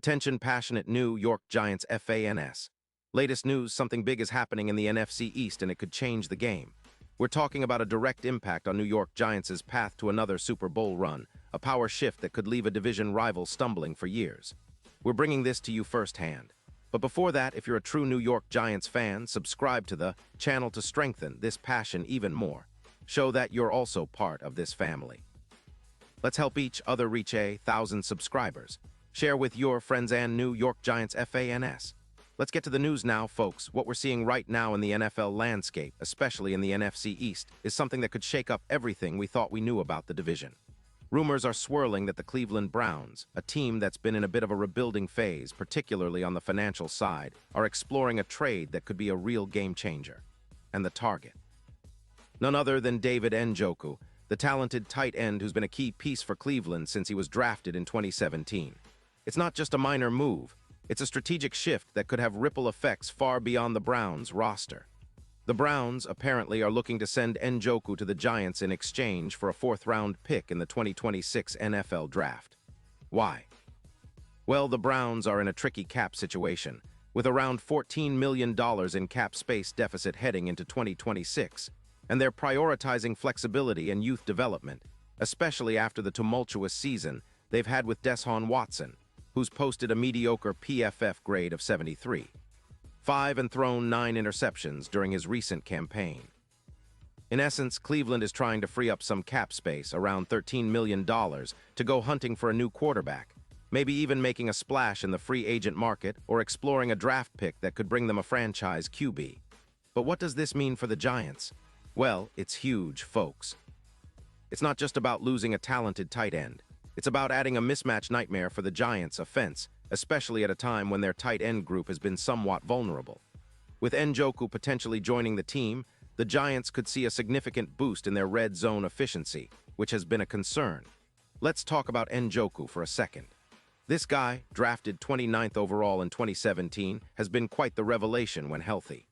Attention passionate New York Giants fans. Latest news, something big is happening in the NFC East and it could change the game. We're talking about a direct impact on New York Giants' path to another Super Bowl run, a power shift that could leave a division rival stumbling for years. We're bringing this to you firsthand. But before that, if you're a true New York Giants fan, subscribe to the channel to strengthen this passion even more. Show that you're also part of this family. Let's help each other reach 1,000 subscribers. Share with your friends and New York Giants fans. Let's get to the news now, folks. What we're seeing right now in the NFL landscape, especially in the NFC East, is something that could shake up everything we thought we knew about the division. Rumors are swirling that the Cleveland Browns, a team that's been in a bit of a rebuilding phase, particularly on the financial side, are exploring a trade that could be a real game changer. And the target? None other than David Njoku, the talented tight end who's been a key piece for Cleveland since he was drafted in 2017. It's not just a minor move. It's a strategic shift that could have ripple effects far beyond the Browns' roster. The Browns, apparently, are looking to send Njoku to the Giants in exchange for a fourth-round pick in the 2026 NFL Draft. Why? Well, the Browns are in a tricky cap situation, with around $14 million in cap space deficit heading into 2026, and they're prioritizing flexibility and youth development, especially after the tumultuous season they've had with Deshaun Watson, who's posted a mediocre PFF grade of 73. 5 and thrown 9 interceptions during his recent campaign. In essence, Cleveland is trying to free up some cap space, around $13 million, to go hunting for a new quarterback, maybe even making a splash in the free agent market or exploring a draft pick that could bring them a franchise QB. But what does this mean for the Giants? Well, it's huge, folks. It's not just about losing a talented tight end. It's about adding a mismatch nightmare for the Giants' offense, especially at a time when their tight end group has been somewhat vulnerable. With Njoku potentially joining the team, the Giants could see a significant boost in their red zone efficiency, which has been a concern. Let's talk about Njoku for a second. This guy, drafted 29th overall in 2017, has been quite the revelation when healthy.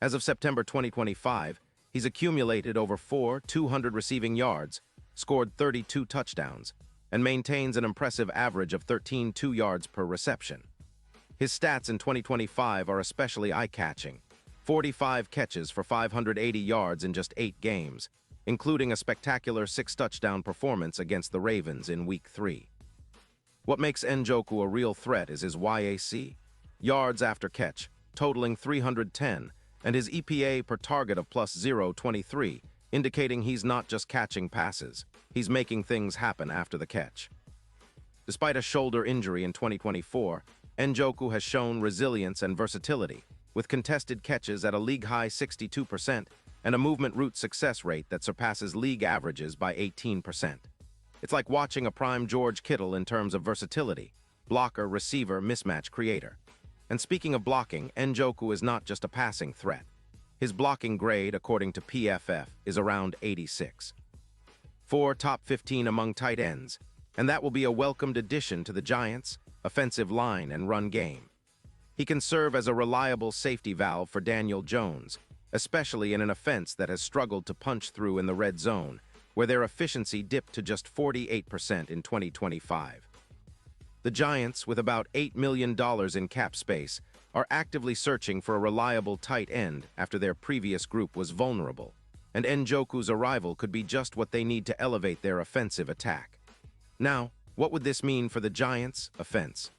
As of September 2025, he's accumulated over 200 receiving yards, scored 32 touchdowns, and maintains an impressive average of 13 yards per reception. His stats in 2025 are especially eye-catching: 45 catches for 580 yards in just 8 games, including a spectacular 6-touchdown performance against the Ravens in Week 3. What makes Njoku a real threat is his YAC, yards after catch, totaling 310, and his EPA per target of plus 0.23, indicating he's not just catching passes, he's making things happen after the catch. Despite a shoulder injury in 2024, Njoku has shown resilience and versatility, with contested catches at a league-high 62% and a movement route success rate that surpasses league averages by 18%. It's like watching a prime George Kittle in terms of versatility, blocker, receiver, mismatch creator. And speaking of blocking, Njoku is not just a passing threat. His blocking grade, according to PFF, is around 86. 4 top 15 among tight ends, and that will be a welcomed addition to the Giants' offensive line and run game. He can serve as a reliable safety valve for Daniel Jones, especially in an offense that has struggled to punch through in the red zone, where their efficiency dipped to just 48% in 2025. The Giants, with about $8 million in cap space, are actively searching for a reliable tight end after their previous group was vulnerable, and Njoku's arrival could be just what they need to elevate their offensive attack. Now, what would this mean for the Giants' offense?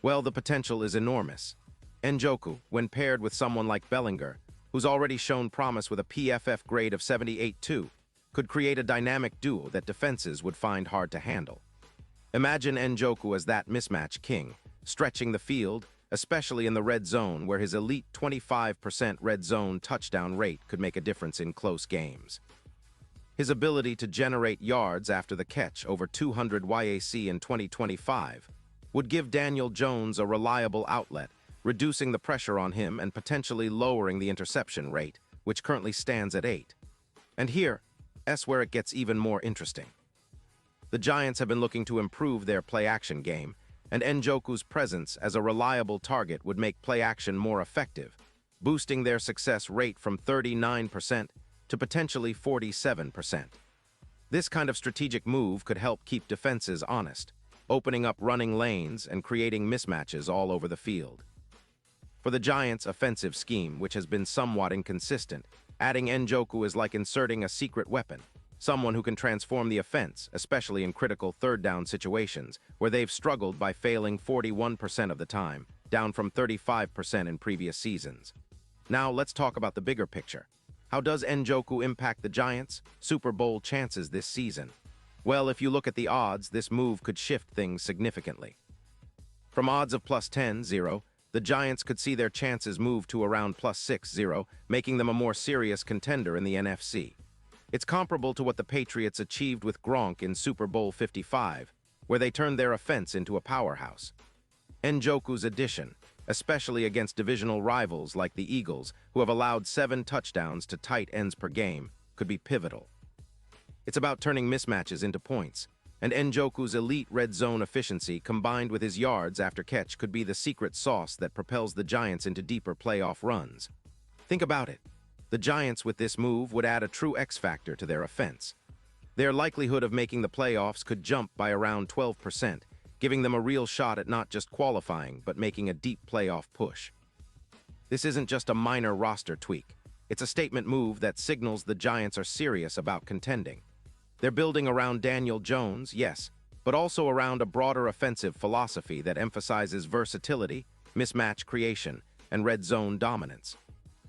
Well, the potential is enormous. Njoku, when paired with someone like Bellinger, who's already shown promise with a PFF grade of 78.2, could create a dynamic duo that defenses would find hard to handle. Imagine Njoku as that mismatch king, stretching the field, especially in the red zone where his elite 25% red zone touchdown rate could make a difference in close games. His ability to generate yards after the catch, over 200 YAC in 2025, would give Daniel Jones a reliable outlet, reducing the pressure on him and potentially lowering the interception rate, which currently stands at 8. And here's where it gets even more interesting. The Giants have been looking to improve their play-action game, and Njoku's presence as a reliable target would make play-action more effective, boosting their success rate from 39% to potentially 47%. This kind of strategic move could help keep defenses honest, opening up running lanes and creating mismatches all over the field. For the Giants' offensive scheme, which has been somewhat inconsistent, adding Njoku is like inserting a secret weapon, someone who can transform the offense, especially in critical third-down situations, where they've struggled by failing 41% of the time, down from 35% in previous seasons. Now, let's talk about the bigger picture. How does Njoku impact the Giants' Super Bowl chances this season? Well, if you look at the odds, this move could shift things significantly. From odds of plus 10-0, the Giants could see their chances move to around plus 6-0, making them a more serious contender in the NFC. It's comparable to what the Patriots achieved with Gronk in Super Bowl 55, where they turned their offense into a powerhouse. Njoku's addition, especially against divisional rivals like the Eagles, who have allowed 7 touchdowns to tight ends per game, could be pivotal. It's about turning mismatches into points, and Njoku's elite red zone efficiency combined with his yards after catch could be the secret sauce that propels the Giants into deeper playoff runs. Think about it. The Giants with this move would add a true X-factor to their offense. Their likelihood of making the playoffs could jump by around 12%, giving them a real shot at not just qualifying, but making a deep playoff push. This isn't just a minor roster tweak. It's a statement move that signals the Giants are serious about contending. They're building around Daniel Jones, yes, but also around a broader offensive philosophy that emphasizes versatility, mismatch creation, and red zone dominance.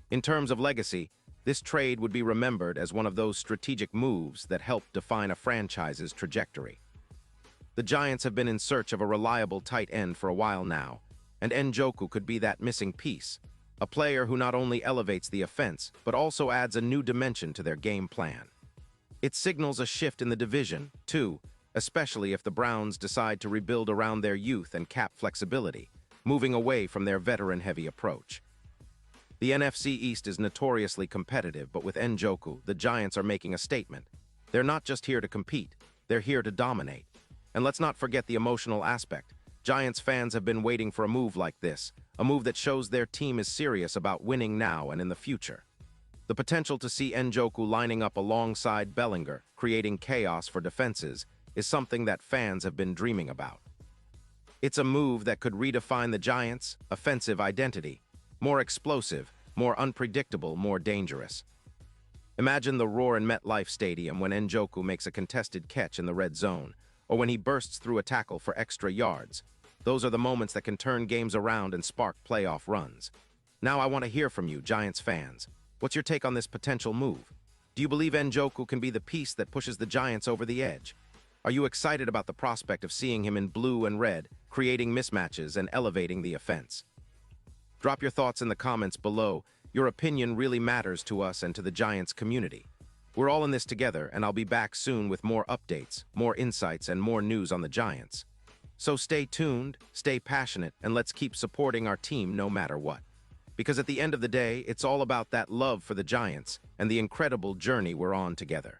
In terms of legacy, this trade would be remembered as one of those strategic moves that helped define a franchise's trajectory. The Giants have been in search of a reliable tight end for a while now, and Njoku could be that missing piece, a player who not only elevates the offense, but also adds a new dimension to their game plan. It signals a shift in the division, too, especially if the Browns decide to rebuild around their youth and cap flexibility, moving away from their veteran-heavy approach. The NFC East is notoriously competitive, but with Njoku, the Giants are making a statement. They're not just here to compete, they're here to dominate. And let's not forget the emotional aspect. Giants fans have been waiting for a move like this, a move that shows their team is serious about winning now and in the future. The potential to see Njoku lining up alongside Bellinger, creating chaos for defenses, is something that fans have been dreaming about. It's a move that could redefine the Giants' offensive identity, more explosive, more unpredictable, more dangerous. Imagine the roar in MetLife Stadium when Njoku makes a contested catch in the red zone, or when he bursts through a tackle for extra yards. Those are the moments that can turn games around and spark playoff runs. Now I want to hear from you, Giants fans. What's your take on this potential move? Do you believe Njoku can be the piece that pushes the Giants over the edge? Are you excited about the prospect of seeing him in blue and red, creating mismatches and elevating the offense? Drop your thoughts in the comments below. Your opinion really matters to us and to the Giants community. We're all in this together, and I'll be back soon with more updates, more insights, and more news on the Giants. So stay tuned, stay passionate, and let's keep supporting our team no matter what. Because at the end of the day, it's all about that love for the Giants and the incredible journey we're on together.